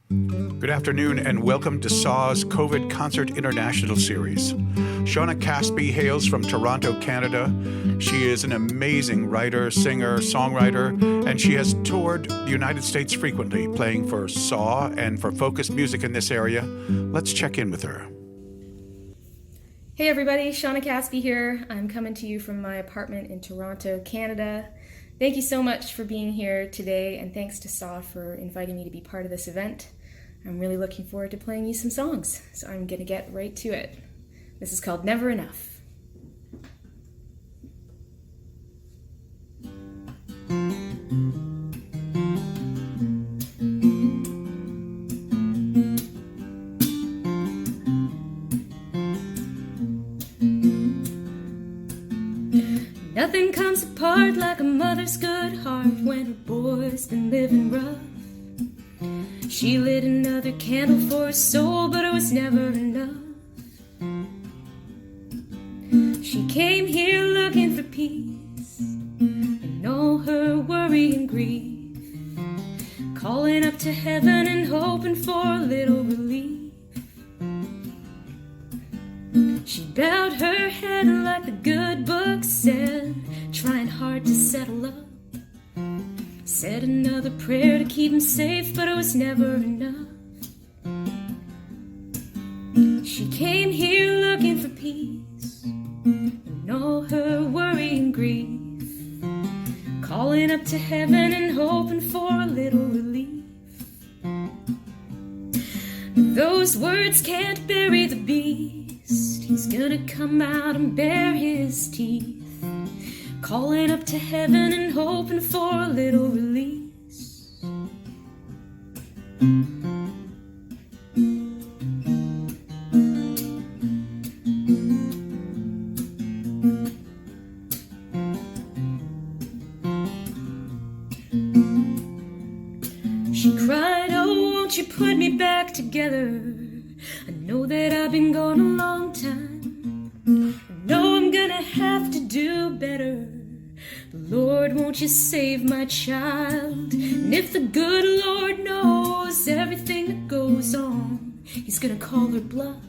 Good afternoon and welcome to SAW's COVID Concert International Series. Shawna Caspi hails from Toronto, Canada. She is an amazing writer, singer, songwriter, and she has toured the United States frequently, playing for SAW and for Focus Music in this area. Let's check in with her. Hey everybody, Shawna Caspi here. I'm coming to you from my apartment in Toronto, Canada. Thank you so much for being here today, and thanks to SAW for inviting me to be part of this event. I'm really looking forward to playing you some songs, so I'm gonna get right to it. This is called Never Enough. Nothing comes apart like a mother's good heart when her boy's been living rough. She lit another candle for his soul, but it was never enough. She came here looking for peace and all her worry and grief, calling up to heaven and hoping for a little relief. She bowed her head like the good book said, trying hard to settle up. Said another prayer to keep him safe, but it was never enough. She came here looking for peace and all her worry and grief, calling up to heaven and hoping for a little relief. But those words can't bury the beast. He's gonna come out and bare his teeth, calling up to heaven and hoping for a little release. She cried, oh, won't you put me back together? I know that I've been gone a long time. I know I'm gonna have to do better. Lord, won't you save my child? And if the good Lord knows everything that goes on, he's gonna call her bluff.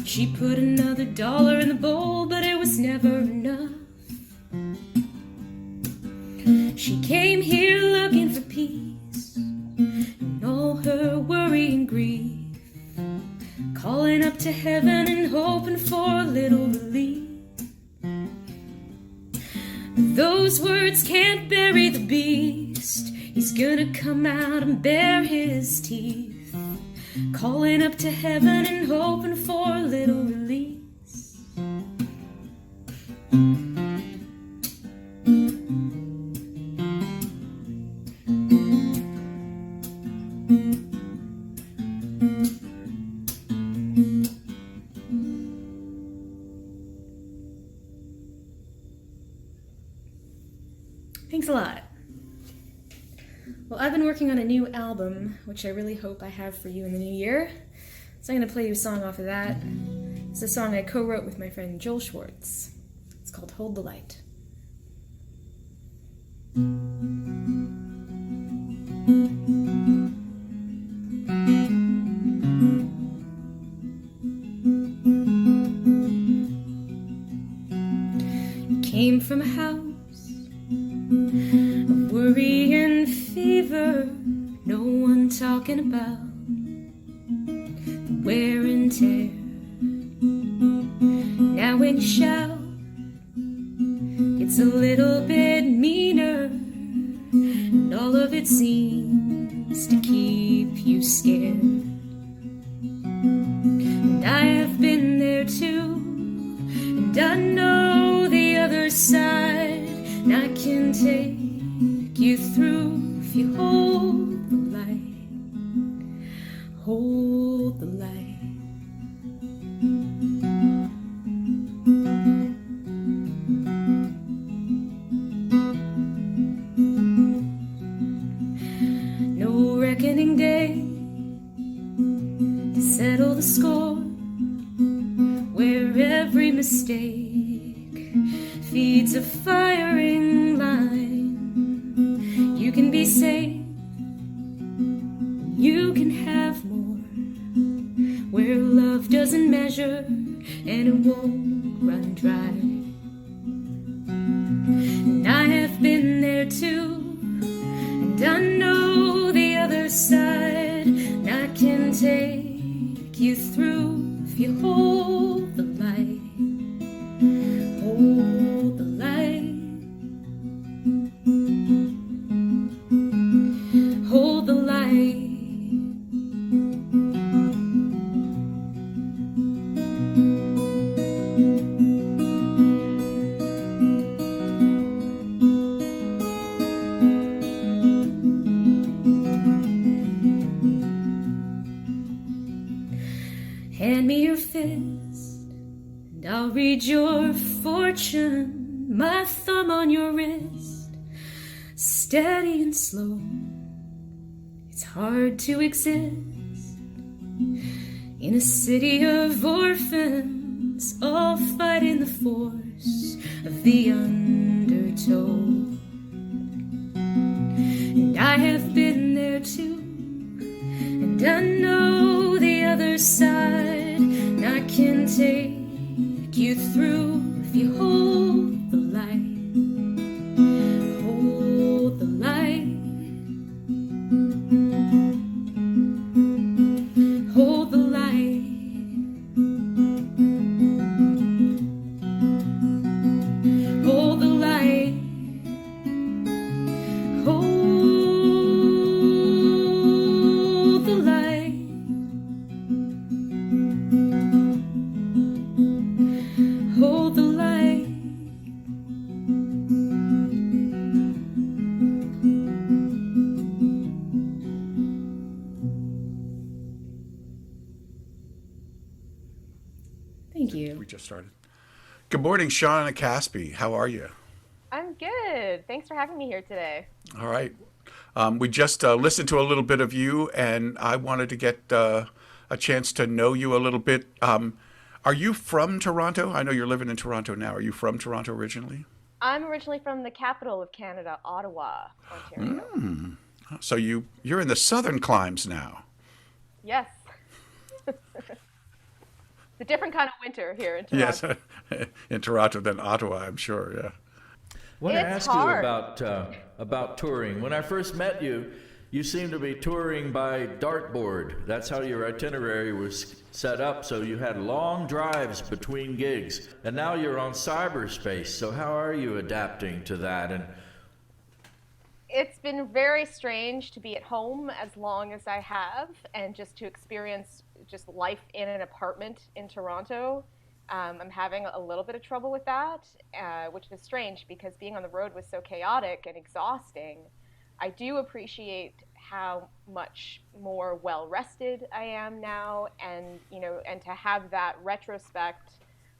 She put another dollar in the bowl, but it was never enough. She came here looking for peace and all her worry and grief, calling up to heaven and hoping for a little relief. Those words can't bury the beast. He's gonna come out and bare his teeth, calling up to heaven and hoping for a little release. Thanks a lot. Well, I've been working on a new album, which I really hope I have for you in the new year. So I'm going to play you a song off of that. It's a song I co-wrote with my friend Joel Schwartz. It's called Hold the Light. You came from a house of worry and fever, no one talking about the wear and tear. Now when you shout, it's a little bit meaner, and all of it seems to keep you scared. And I have been there too, and I know the other side, and I can take you through if you hold the light, hold the light. No reckoning day to settle the score, where every mistake feeds a firing line. You can be safe, you you can have more, where love doesn't measure and it won't run dry. And I have been there too, and I know the other side, and I can take you through if you hold the light. Hold the light. Hold the light. Hand me your fist, and I'll read your fortune. My thumb on your wrist, steady and slow. It's hard to exist in a city of orphans, all fighting the force of the undertow. And I have been there too, and I know the other side, and I can take you through if you hold the light. Hold the light. Hold the light. Hold the light. Hold the light. Hold the light. Thank you. We just started. Good morning, Shawna Caspi. How are you? I'm good. Thanks for having me here today. All right. We just listened to a little bit of you, and I wanted to get a chance to know you a little bit. Are you from Toronto? I know you're living in Toronto now. Are you from Toronto originally? I'm originally from the capital of Canada, Ottawa, Ontario. So you're in the southern climes now. Yes. It's a different kind of winter here in Toronto. Yes, in Toronto than Ottawa, I'm sure. Yeah. I want to It's ask hard. you about touring. When I first met you, you seemed to be touring by dartboard. That's how your itinerary was set up, so you had long drives between gigs. And now you're on cyberspace, so how are you adapting to that? And It's been very strange to be at home as long as I have and just to experience just life in an apartment in Toronto. I'm having a little bit of trouble with that, which is strange because being on the road was so chaotic and exhausting. I do appreciate how much more well rested I am now, and and to have that retrospect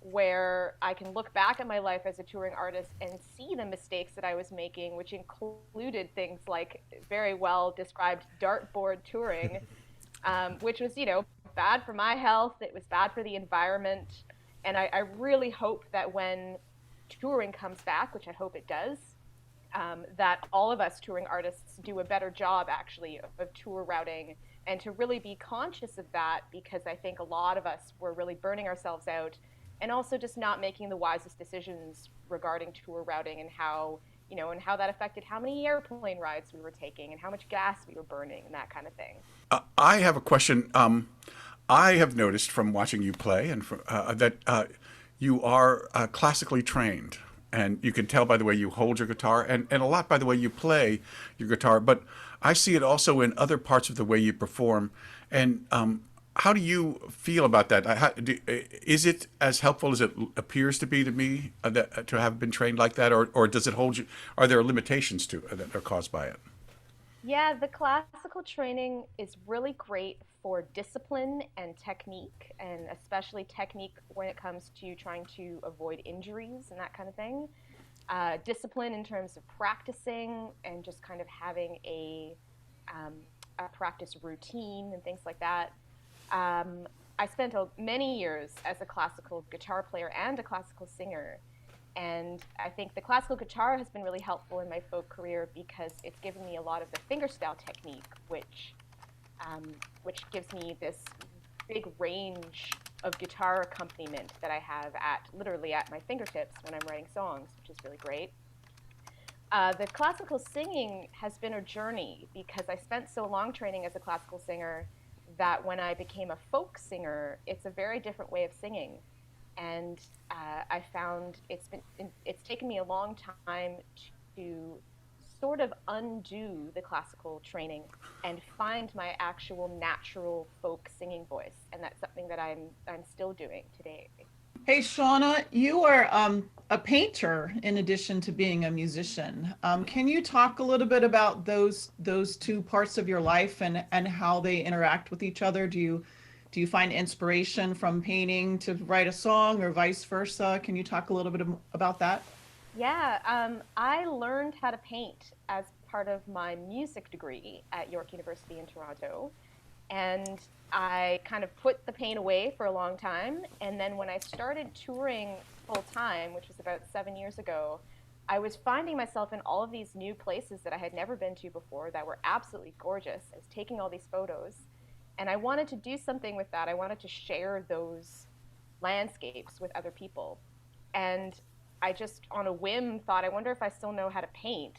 where I can look back at my life as a touring artist and see the mistakes that I was making, which included things like very well described dartboard touring, which was, bad for my health. It was bad for the environment. And I really hope that when touring comes back, which I hope it does, that all of us touring artists do a better job actually of tour routing and to really be conscious of that, because I think a lot of us were really burning ourselves out and also just not making the wisest decisions regarding tour routing and how that affected how many airplane rides we were taking and how much gas we were burning and that kind of thing. I have a question. I have noticed from watching you play and that you are classically trained, and you can tell by the way you hold your guitar and a lot by the way you play your guitar. But I see it also in other parts of the way you perform. And how do you feel about that? Is it as helpful as it appears to be to me to have been trained like that, or does it hold you? Are there limitations to that are caused by it? Yeah, the classical training is really great for discipline and technique, and especially technique when it comes to trying to avoid injuries and that kind of thing. Discipline in terms of practicing and just kind of having a practice routine and things like that. I spent many years as a classical guitar player and a classical singer. And I think the classical guitar has been really helpful in my folk career because it's given me a lot of the fingerstyle technique, which which gives me this big range of guitar accompaniment that I have literally at my fingertips when I'm writing songs, which is really great. The classical singing has been a journey because I spent so long training as a classical singer that when I became a folk singer, it's a very different way of singing. And I found it's taken me a long time to sort of undo the classical training and find my actual natural folk singing voice. And that's something that I'm still doing today. Hey, Shawna, you are a painter in addition to being a musician. Can you talk a little bit about those two parts of your life and how they interact with each other? Do you find inspiration from painting to write a song or vice versa? Can you talk a little bit about that? Yeah, I learned how to paint as part of my music degree at York University in Toronto. And I kind of put the paint away for a long time. And then when I started touring full time, which was about 7 years ago, I was finding myself in all of these new places that I had never been to before that were absolutely gorgeous. I was taking all these photos. And I wanted to do something with that. I wanted to share those landscapes with other people. And I just, on a whim, thought, I wonder if I still know how to paint.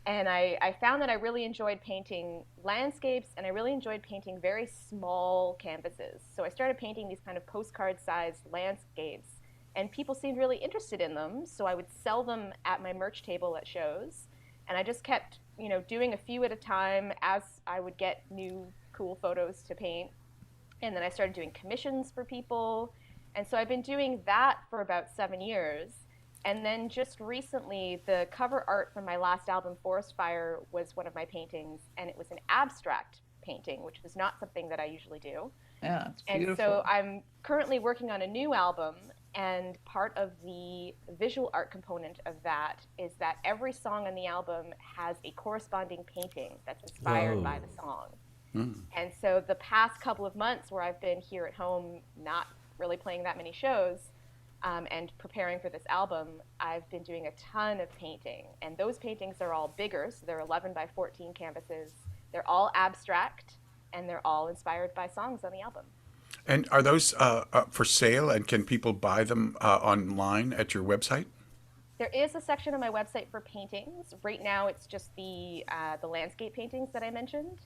And I found that I really enjoyed painting landscapes, and I really enjoyed painting very small canvases. So I started painting these kind of postcard-sized landscapes, and people seemed really interested in them. So I would sell them at my merch table at shows. And I just kept, doing a few at a time as I would get new cool photos to paint. And then I started doing commissions for people. And so I've been doing that for about 7 years. And then just recently, the cover art from my last album, Forest Fire, was one of my paintings, and it was an abstract painting, which was not something that I usually do. Yeah, it's beautiful. And so I'm currently working on a new album, and part of the visual art component of that is that every song on the album has a corresponding painting that's inspired by the song. And so the past couple of months where I've been here at home, not really playing that many shows, and preparing for this album, I've been doing a ton of painting. And those paintings are all bigger, so they're 11 by 14 canvases. They're all abstract, and they're all inspired by songs on the album. And are those for sale, and can people buy them online at your website? There is a section on my website for paintings. Right now, it's just the landscape paintings that I mentioned,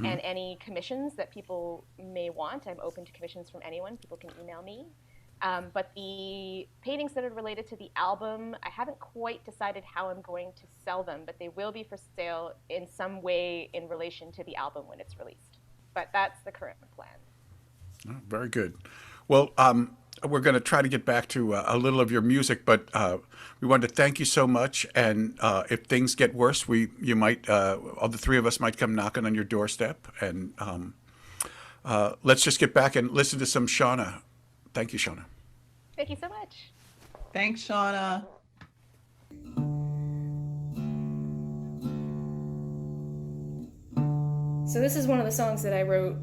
and any commissions that people may want. I'm open to commissions from anyone. People can email me. But the paintings that are related to the album, I haven't quite decided how I'm going to sell them, but they will be for sale in some way in relation to the album when it's released. But that's the current plan. Oh, very good. Well, we're going to try to get back to a little of your music, but we want to thank you so much. And if things get worse, you might, all the three of us might come knocking on your doorstep. And let's just get back and listen to some Shawna. Thank you, Shawna. Thank you so much. Thanks, Shawna. So this is one of the songs that I wrote.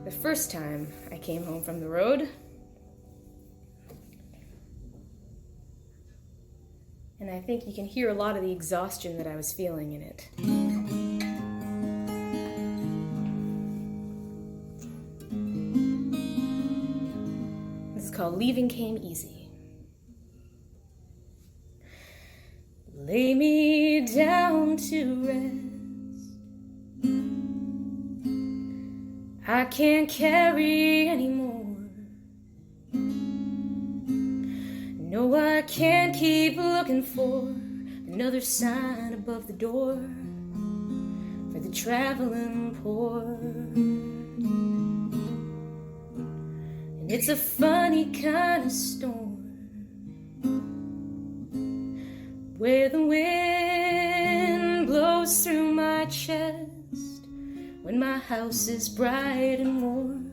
The first time I came home from the road. And I think you can hear a lot of the exhaustion that I was feeling in it. This is called Leaving Came Easy. Lay me down to rest. I can't carry anymore. No, I can't keep looking for another sign above the door for the traveling poor. And it's a funny kind of storm where the wind blows through my chest when my house is bright and warm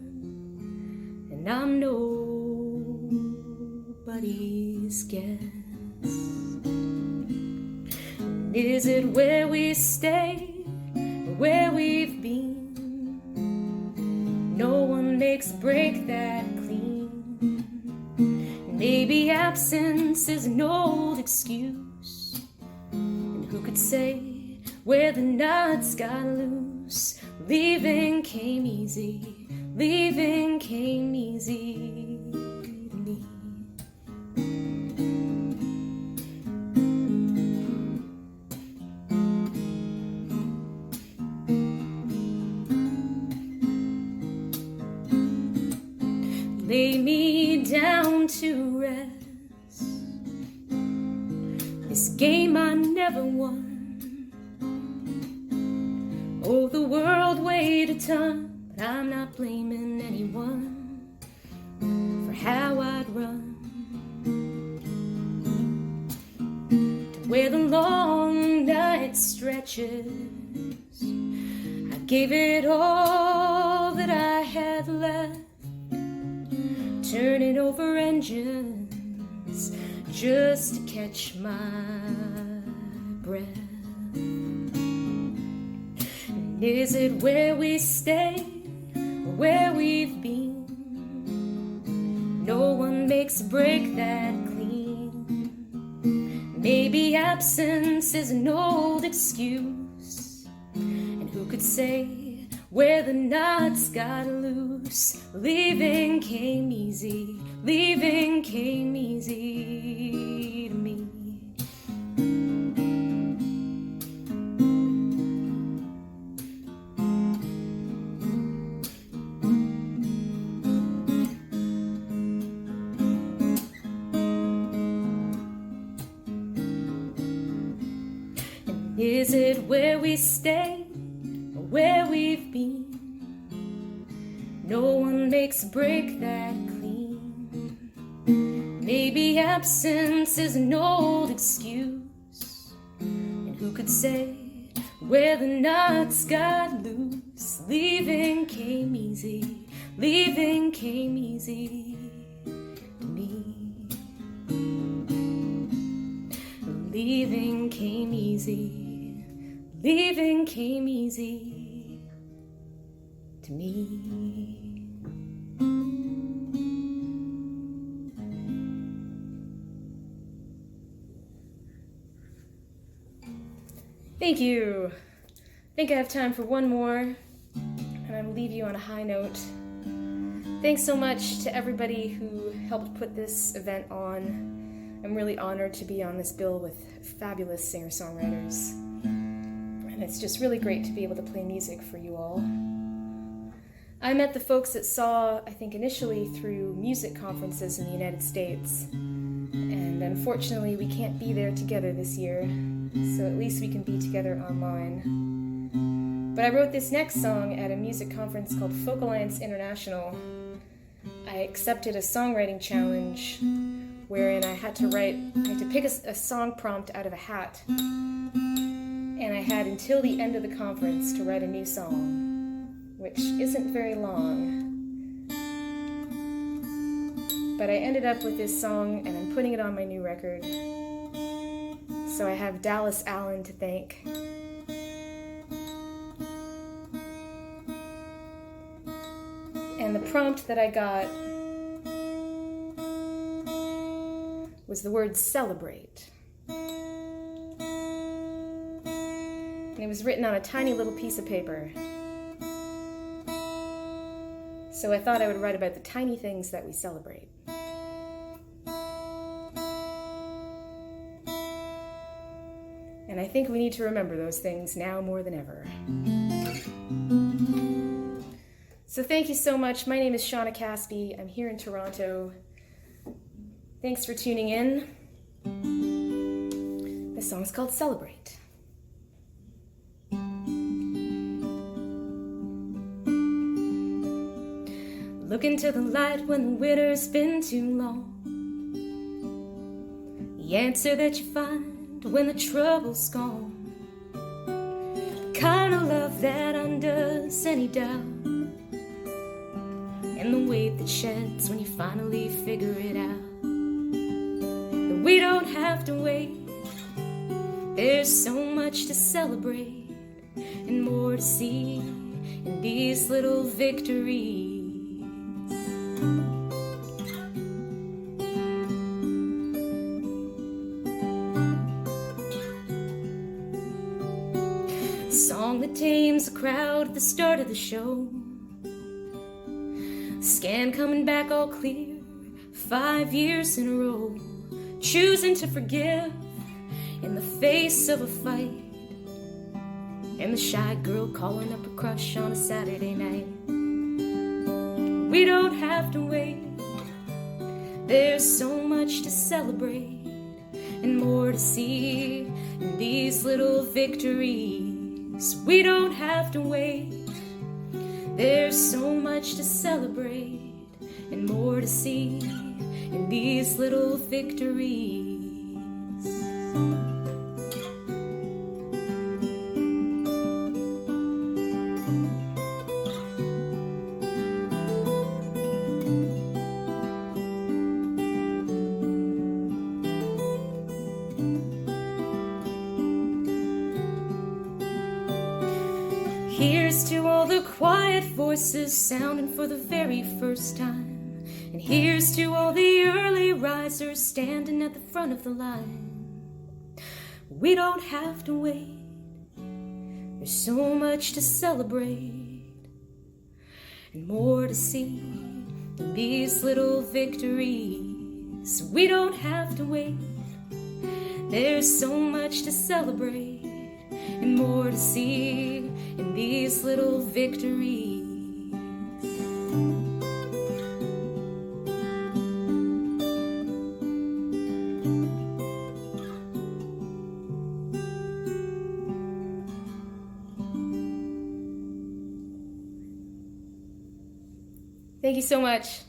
and I'm nobody's guest. And is it where we stay or where we've been? No one makes a break that clean. Maybe absence is an old excuse, and who could say where the knots got loose? Leaving came easy, leaving came easy to me. Lay me down to rest. This game I never won. Oh, the world weighed a ton, but I'm not blaming anyone for how I'd run. To where the long night stretches, I gave it all that I had left, turning over engines just to catch my breath. And is it where we stay or where we've been? No one makes a break that clean. Maybe absence is an old excuse, and who could say where the knots got loose? Leaving came easy, leaving came easy to me. And is it where we stay or where we've been? No one makes a break that clean. Maybe absence is an old excuse, and who could say where the knots got loose? Leaving came easy, leaving came easy to me. Leaving came easy, leaving came easy to me. Thank you. I think I have time for one more, and I will leave you on a high note. Thanks so much to everybody who helped put this event on. I'm really honored to be on this bill with fabulous singer-songwriters, and it's just really great to be able to play music for you all. I met the folks at SAW, I think initially through music conferences in the United States, and unfortunately we can't be there together this year, so at least we can be together online. But I wrote this next song at a music conference called Folk Alliance International. I accepted a songwriting challenge wherein I had to pick a song prompt out of a hat, and I had until the end of the conference to write a new song, which isn't very long. But I ended up with this song, and I'm putting it on my new record. So I have Dallas Allen to thank. And the prompt that I got was the word celebrate. And it was written on a tiny little piece of paper. So I thought I would write about the tiny things that we celebrate. And I think we need to remember those things now more than ever. So thank you so much. My name is Shawna Caspi. I'm here in Toronto. Thanks for tuning in. This song's called Celebrate. Look into the light when the winter's been too long. The answer that you find when the trouble's gone. The kind of love that undoes any doubt. And the weight that sheds when you finally figure it out. That we don't have to wait. There's so much to celebrate and more to see in these little victories. The song that tames the crowd at the start of the show. Scan coming back all clear, 5 years in a row. Choosing to forgive in the face of a fight. And the shy girl calling up a crush on a Saturday night. We don't have to wait. There's so much to celebrate and more to see in these little victories. We don't have to wait. There's so much to celebrate and more to see in these little victories. Here's to all the quiet voices sounding for the very first time. And here's to all the early risers standing at the front of the line. We don't have to wait. There's so much to celebrate and more to see in these little victories. We don't have to wait. There's so much to celebrate and more to see in these little victories. Thank you so much.